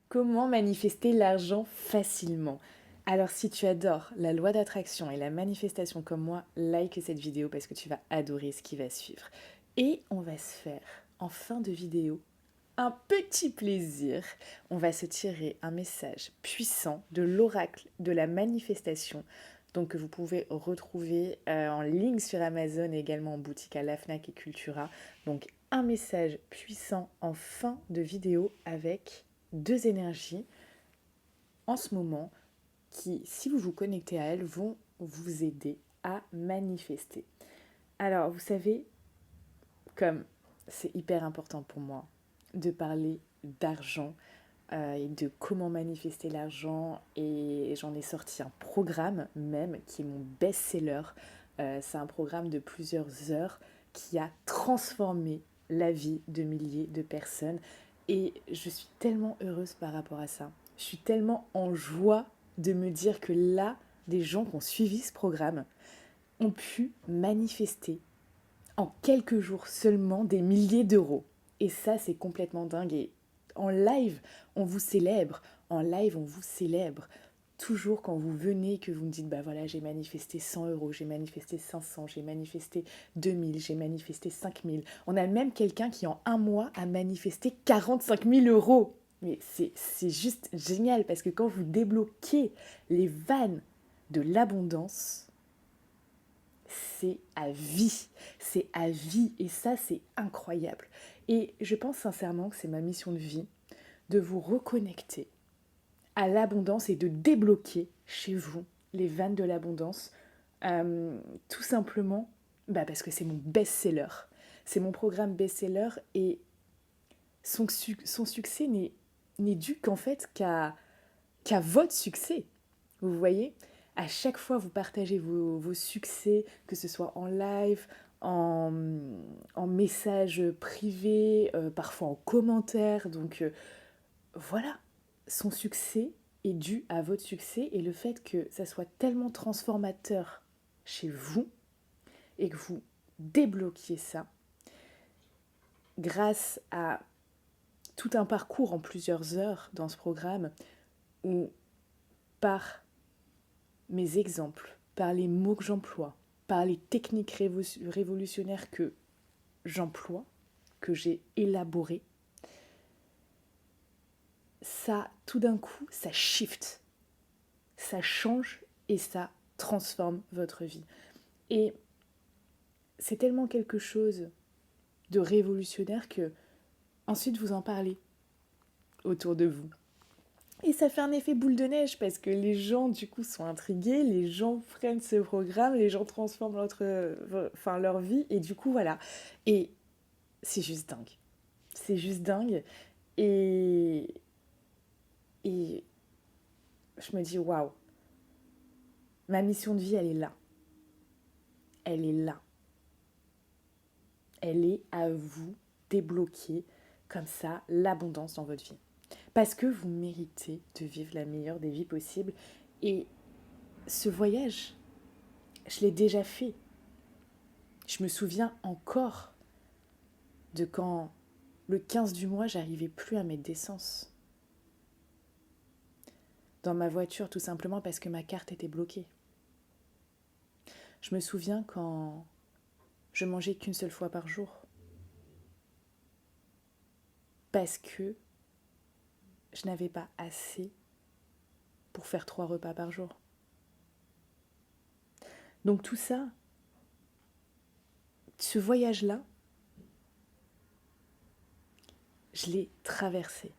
Comment manifester l'argent facilement? Alors si tu adores la loi d'attraction et la manifestation comme moi, like cette vidéo parce que tu vas adorer ce qui va suivre. Et on va se faire, en fin de vidéo, un petit plaisir. On va se tirer un message puissant de l'oracle de la manifestation, donc que vous pouvez retrouver en ligne sur Amazon et également en boutique à la Fnac et Cultura. Donc un message puissant en fin de vidéo avec deux énergies en ce moment qui, si vous vous connectez à elles, vont vous aider à manifester. Alors, vous savez, comme c'est hyper important pour moi de parler d'argent et de comment manifester l'argent, et j'en ai sorti un programme même qui est mon best-seller. C'est un programme de plusieurs heures qui a transformé la vie de milliers de personnes et je suis tellement heureuse par rapport à ça. Je suis tellement en joie de me dire que là, des gens qui ont suivi ce programme ont pu manifester en quelques jours seulement des milliers d'euros. Et ça, c'est complètement dingue. Et en live, on vous célèbre. En live, on vous célèbre. Toujours quand vous venez, que vous me dites, bah voilà, j'ai manifesté 100 euros, j'ai manifesté 500, j'ai manifesté 2000, j'ai manifesté 5000. On a même quelqu'un qui en un mois a manifesté 45 000 euros. Mais c'est juste génial parce que quand vous débloquez les vannes de l'abondance, c'est à vie. C'est à vie. Et ça, c'est incroyable. Et je pense sincèrement que c'est ma mission de vie de vous reconnecter à l'abondance et de débloquer chez vous les vannes de l'abondance. Tout simplement parce que c'est mon best-seller. C'est mon programme best-seller et son succès n'est dû qu'en fait qu'à votre succès. Vous voyez, à chaque fois, vous partagez vos succès, que ce soit en live, en, en message privé, parfois en commentaire. Donc voilà, son succès est dû à votre succès et le fait que ça soit tellement transformateur chez vous et que vous débloquiez ça grâce à tout un parcours en plusieurs heures dans ce programme où par mes exemples, par les mots que j'emploie, par les techniques révolutionnaires que j'emploie, que j'ai élaborées, ça, tout d'un coup, ça shift, ça change et ça transforme votre vie. Et c'est tellement quelque chose de révolutionnaire que ensuite vous en parlez autour de vous. Et ça fait un effet boule de neige parce que les gens du coup sont intrigués, les gens prennent ce programme, les gens transforment leur vie et du coup voilà. Et c'est juste dingue. C'est juste dingue. Et, et je me dis waouh, ma mission de vie elle est là. Elle est là. Elle est à vous débloquer comme ça l'abondance dans votre vie. Parce que vous méritez de vivre la meilleure des vies possibles. Et ce voyage, je l'ai déjà fait. Je me souviens encore de quand le 15 du mois, j'arrivais plus à mettre d'essence dans ma voiture tout simplement parce que ma carte était bloquée. Je me souviens quand je mangeais qu'une seule fois par jour parce que je n'avais pas assez pour faire 3 repas par jour. Donc tout ça, ce voyage-là, je l'ai traversé.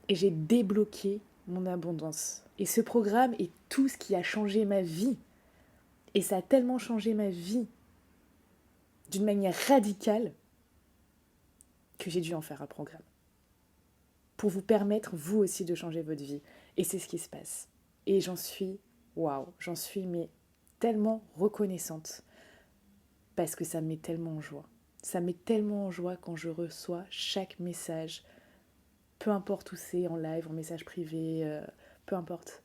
Et j'ai débloqué mon abondance. Et ce programme est tout ce qui a changé ma vie. Et ça a tellement changé ma vie d'une manière radicale que j'ai dû en faire un programme. Pour vous permettre, vous aussi, de changer votre vie. Et c'est ce qui se passe. Et j'en suis, waouh, j'en suis mais tellement reconnaissante. Parce que ça me met tellement en joie. Ça me met tellement en joie quand je reçois chaque message, peu importe où c'est, en live, en message privé, peu importe.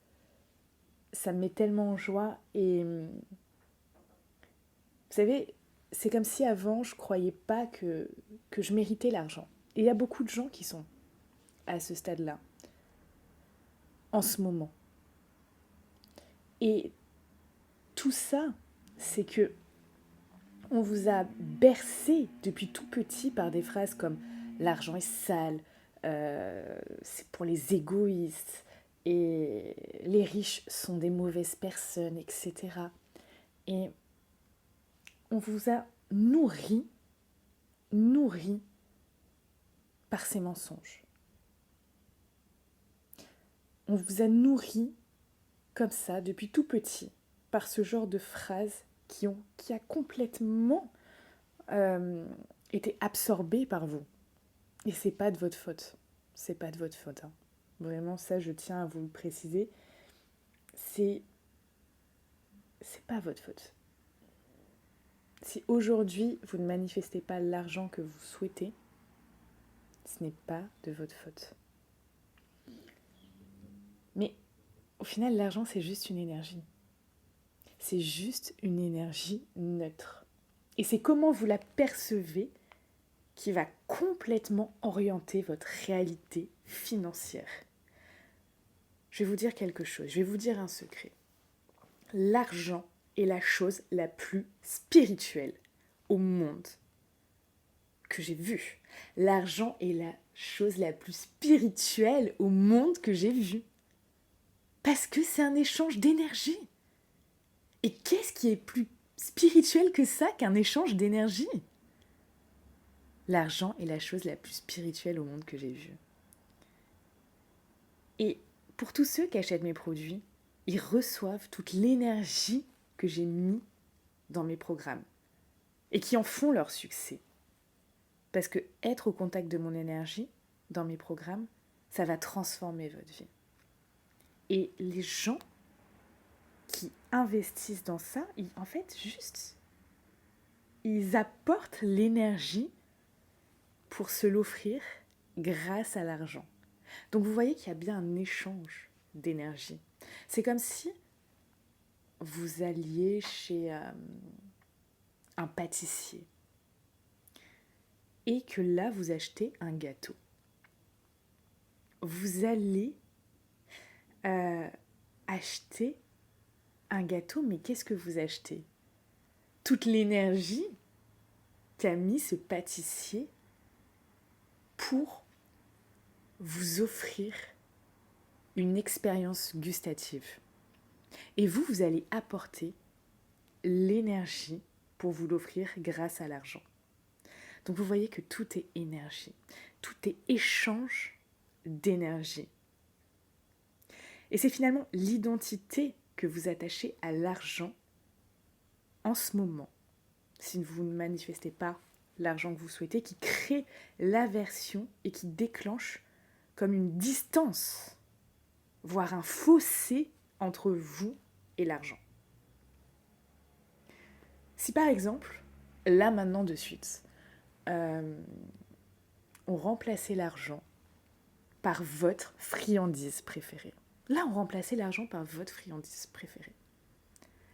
Ça me met tellement en joie et vous savez, c'est comme si avant je croyais pas que je méritais l'argent. Et il y a beaucoup de gens qui sont à ce stade-là, en ce moment. Et tout ça, c'est que on vous a bercé depuis tout petit par des phrases comme l'argent est sale, c'est pour les égoïstes, et les riches sont des mauvaises personnes, etc. Et on vous a nourri par ces mensonges. On vous a nourri comme ça depuis tout petit par ce genre de phrases qui a complètement été absorbé par vous. Et c'est pas de votre faute. C'est pas de votre faute. Hein. Vraiment, ça, je tiens à vous le préciser. C'est pas votre faute. Si aujourd'hui, vous ne manifestez pas l'argent que vous souhaitez, ce n'est pas de votre faute. Mais au final, l'argent, c'est juste une énergie. C'est juste une énergie neutre. Et c'est comment vous la percevez qui va complètement orienter votre réalité financière. Je vais vous dire quelque chose, je vais vous dire un secret. L'argent est la chose la plus spirituelle au monde que j'ai vue. L'argent est la chose la plus spirituelle au monde que j'ai vue. Parce que c'est un échange d'énergie. Et qu'est-ce qui est plus spirituel que ça qu'un échange d'énergie ? L'argent est la chose la plus spirituelle au monde que j'ai vue. Et pour tous ceux qui achètent mes produits, ils reçoivent toute l'énergie que j'ai mis dans mes programmes et qui en font leur succès. Parce que être au contact de mon énergie dans mes programmes, ça va transformer votre vie. Et les gens qui investissent dans ça, en fait, juste, ils apportent l'énergie pour se l'offrir grâce à l'argent. Donc vous voyez qu'il y a bien un échange d'énergie. C'est comme si vous alliez chez un pâtissier et que là vous achetez un gâteau. Vous allez acheter un gâteau, mais qu'est-ce que vous achetez ? Toute l'énergie qu'a mis ce pâtissier pour vous offrir une expérience gustative. Et vous allez apporter l'énergie pour vous l'offrir grâce à l'argent. Donc vous voyez que tout est énergie, tout est échange d'énergie. Et c'est finalement l'identité que vous attachez à l'argent en ce moment, si vous ne manifestez pas l'argent que vous souhaitez, qui crée l'aversion et qui déclenche comme une distance, voire un fossé entre vous et l'argent. Si par exemple, là maintenant de suite, on remplaçait l'argent par votre friandise préférée. Là, on remplaçait l'argent par votre friandise préférée.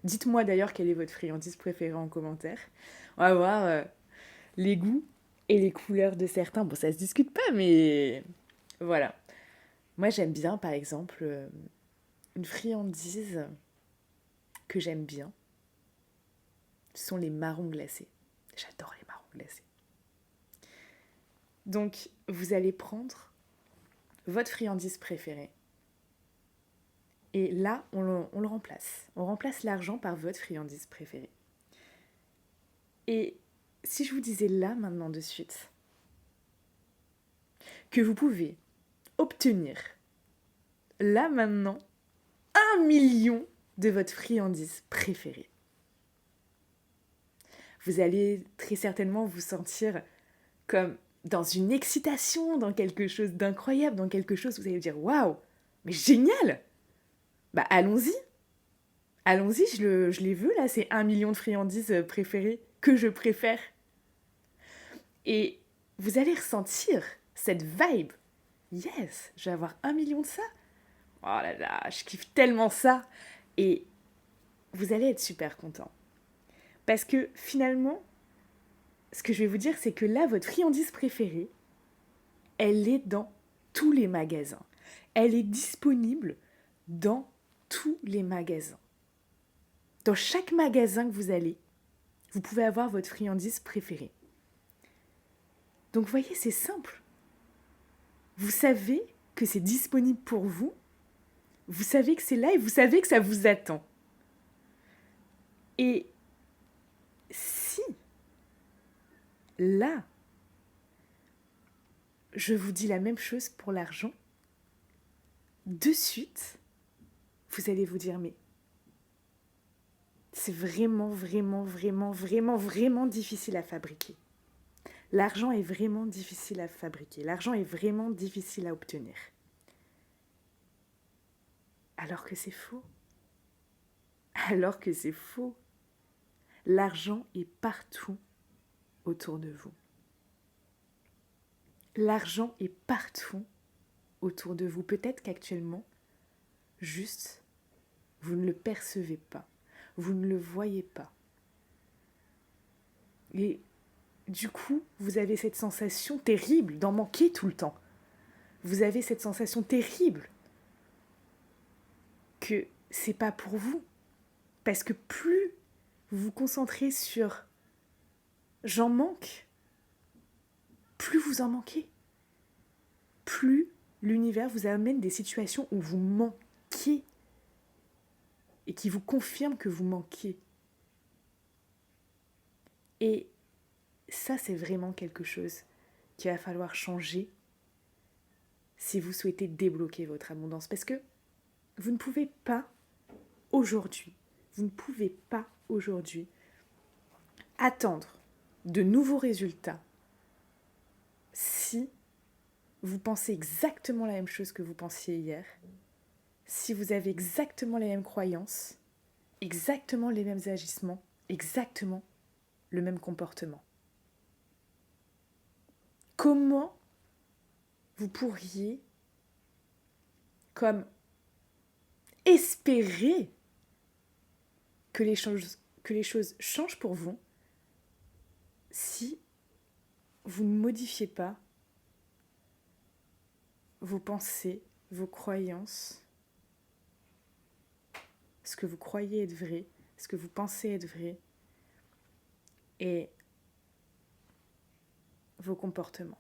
Dites-moi d'ailleurs quelle est votre friandise préférée en commentaire. On va voir les goûts et les couleurs de certains. Bon, ça se discute pas, mais voilà. Moi, j'aime bien, par exemple, une friandise que j'aime bien. Ce sont les marrons glacés. J'adore les marrons glacés. Donc, vous allez prendre votre friandise préférée. Et là, on le remplace. On remplace l'argent par votre friandise préférée. Et si je vous disais là, maintenant, de suite, que vous pouvez obtenir, là, maintenant, 1 million de votre friandise préférée. Vous allez très certainement vous sentir comme dans une excitation, dans quelque chose d'incroyable, dans quelque chose où vous allez vous dire « Waouh, mais génial !» Bah allons-y, je les veux là, ces 1 million de friandises préférées, que je préfère. Et vous allez ressentir cette vibe. Yes, je vais avoir 1 million de ça. Oh là là, je kiffe tellement ça. Et vous allez être super content. Parce que finalement, ce que je vais vous dire, c'est que là, votre friandise préférée, elle est dans tous les magasins. Elle est disponible dans tous les magasins. Dans chaque magasin que vous allez, vous pouvez avoir votre friandise préférée. Donc vous voyez, c'est simple. Vous savez que c'est disponible pour vous. Vous savez que c'est là et vous savez que ça vous attend. Et si, là, je vous dis la même chose pour l'argent, de suite, vous allez vous dire, mais c'est vraiment, vraiment, vraiment, vraiment, vraiment difficile à fabriquer. L'argent est vraiment difficile à fabriquer. L'argent est vraiment difficile à obtenir. Alors que c'est faux. Alors que c'est faux. L'argent est partout autour de vous. L'argent est partout autour de vous. Peut-être qu'actuellement, juste, vous ne le percevez pas. Vous ne le voyez pas. Et du coup, vous avez cette sensation terrible d'en manquer tout le temps. Vous avez cette sensation terrible que c'est pas pour vous. Parce que plus vous vous concentrez sur j'en manque, plus vous en manquez. Plus l'univers vous amène des situations où vous manquez et qui vous confirment que vous manquez. Et ça, c'est vraiment quelque chose qu'il va falloir changer si vous souhaitez débloquer votre abondance. Parce que vous ne pouvez pas aujourd'hui, attendre de nouveaux résultats si vous pensez exactement la même chose que vous pensiez hier, si vous avez exactement les mêmes croyances, exactement les mêmes agissements, exactement le même comportement. Comment vous pourriez comme espérer que les choses changent pour vous si vous ne modifiez pas vos pensées, vos croyances, ce que vous croyez être vrai, ce que vous pensez être vrai, et vos comportements.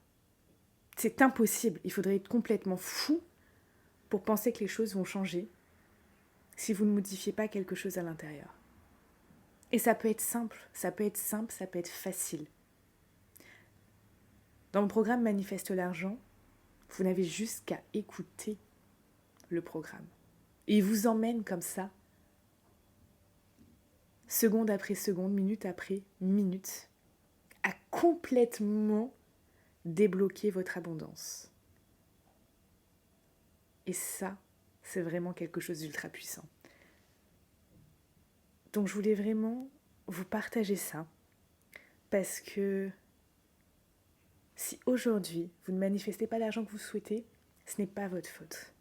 C'est impossible, il faudrait être complètement fou pour penser que les choses vont changer si vous ne modifiez pas quelque chose à l'intérieur. Et ça peut être simple, ça peut être facile. Dans le programme Manifeste l'argent, vous n'avez juste qu'à écouter le programme. Et il vous emmène comme ça, seconde après seconde, minute après minute, à complètement débloquer votre abondance. Et ça, c'est vraiment quelque chose d'ultra puissant. Donc je voulais vraiment vous partager ça, parce que si aujourd'hui vous ne manifestez pas l'argent que vous souhaitez, ce n'est pas votre faute.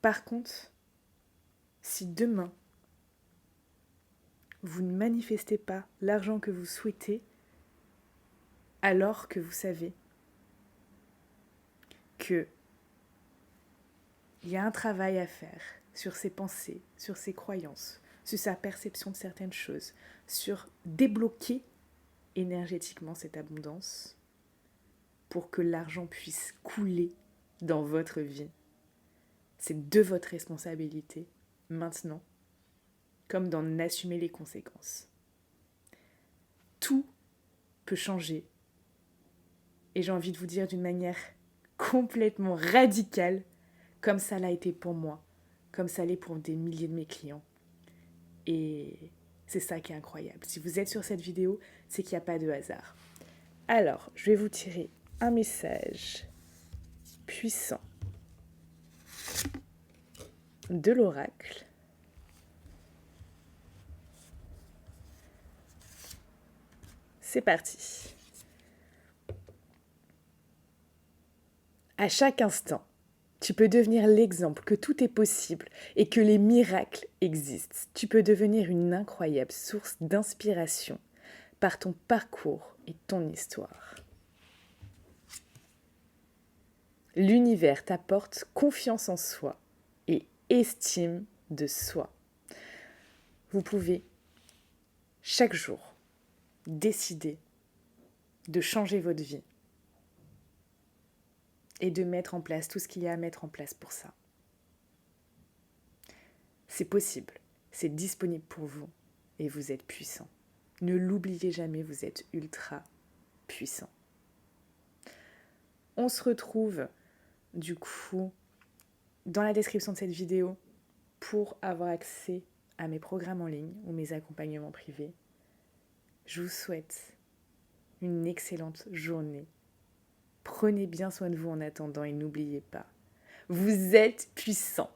Par contre, si demain vous ne manifestez pas l'argent que vous souhaitez, alors que vous savez qu'il y a un travail à faire sur ses pensées, sur ses croyances, sur sa perception de certaines choses, sur débloquer énergétiquement cette abondance pour que l'argent puisse couler dans votre vie. C'est de votre responsabilité, maintenant, comme d'en assumer les conséquences. Tout peut changer. Et j'ai envie de vous dire d'une manière complètement radicale, comme ça l'a été pour moi, comme ça l'est pour des milliers de mes clients. Et c'est ça qui est incroyable. Si vous êtes sur cette vidéo, c'est qu'il n'y a pas de hasard. Alors, je vais vous tirer un message puissant de l'oracle. C'est parti. À chaque instant, tu peux devenir l'exemple que tout est possible et que les miracles existent. Tu peux devenir une incroyable source d'inspiration par ton parcours et ton histoire. L'univers t'apporte confiance en soi et estime de soi. Vous pouvez chaque jour décider de changer votre vie et de mettre en place tout ce qu'il y a à mettre en place pour ça. C'est possible, c'est disponible pour vous et vous êtes puissant. Ne l'oubliez jamais, vous êtes ultra puissant. On se retrouve du coup dans la description de cette vidéo pour avoir accès à mes programmes en ligne ou mes accompagnements privés. Je vous souhaite une excellente journée. Prenez bien soin de vous en attendant et n'oubliez pas, vous êtes puissant.